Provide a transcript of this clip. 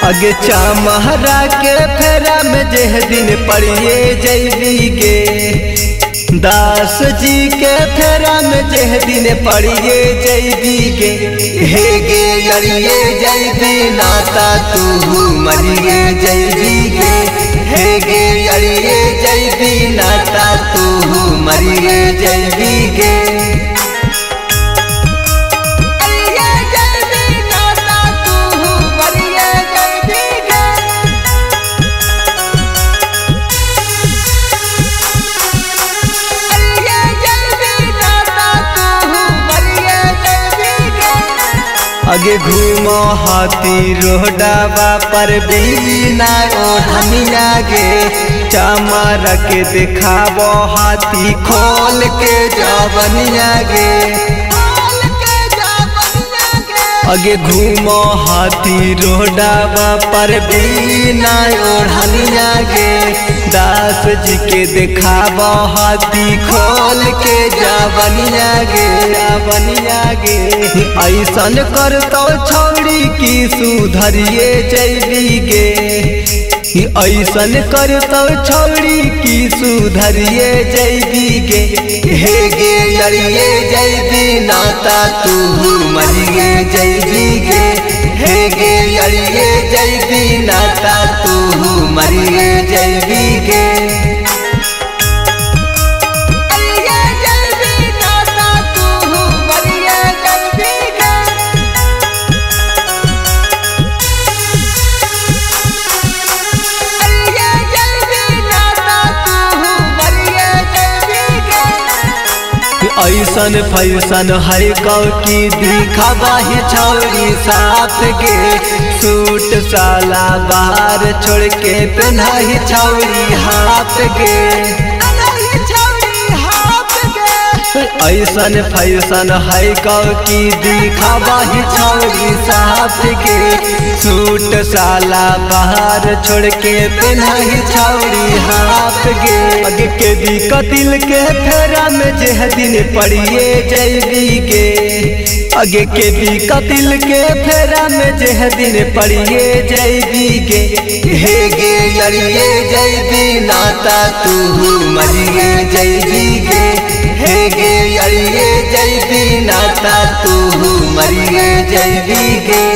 अगे चामहरा के फेरा में जेह दिन पड़िए जैबी गे, दास जी के फेरा में जेह दिन पड़िए जैबी गे। हे गे अड़िए जैबी नाता तू मरिए जैबी गे। हे गे अड़िए जैबी नाता तू मरिए जैबी गे। अगे घूमो हाथी रोडावा पर बिना ओढ़निया गे, चामर के दिखावो हाथी खोल के जवनिया गे। अगे घूमो हाथी रोडावा पर बिना ओढ़निया गे, दास जी के दिखावो हाथी खोल के जवनिया गे। जवनिया गे ऐसन करतो छौड़ी की सुधरिए जैबी गे। ऐसन करतो छौड़ी की सुधरिए जैबी गे। हे गे अड़िए जैबी नाता तू मरिए जैबी गे। हे गे अड़िए जैबी नाता तू मरिए जैबी गे। ऐसन फैसन है कौ की दिखावा ही छौरी साथ गे, सूट साला बाहर छोड़ के पहना ही छौरी हाथ गे। ऐसन फैसन है कौ की दिखावा ही छौरी साथ गे, सूट साला बाहर छोड़ के पहना ही छौरी हाथ गे। अगे के दी कतिल के फेरा में जेह दिन पड़िए जैबी गे। अगे के दी कतिल के फेरा में जेह दिन पड़िए जैबी गे। हे गे अड़िए जैबी नाता तू मरिए जैबी गे। हे गे अड़िए जैबी नाता तू मरिए जैबी गे।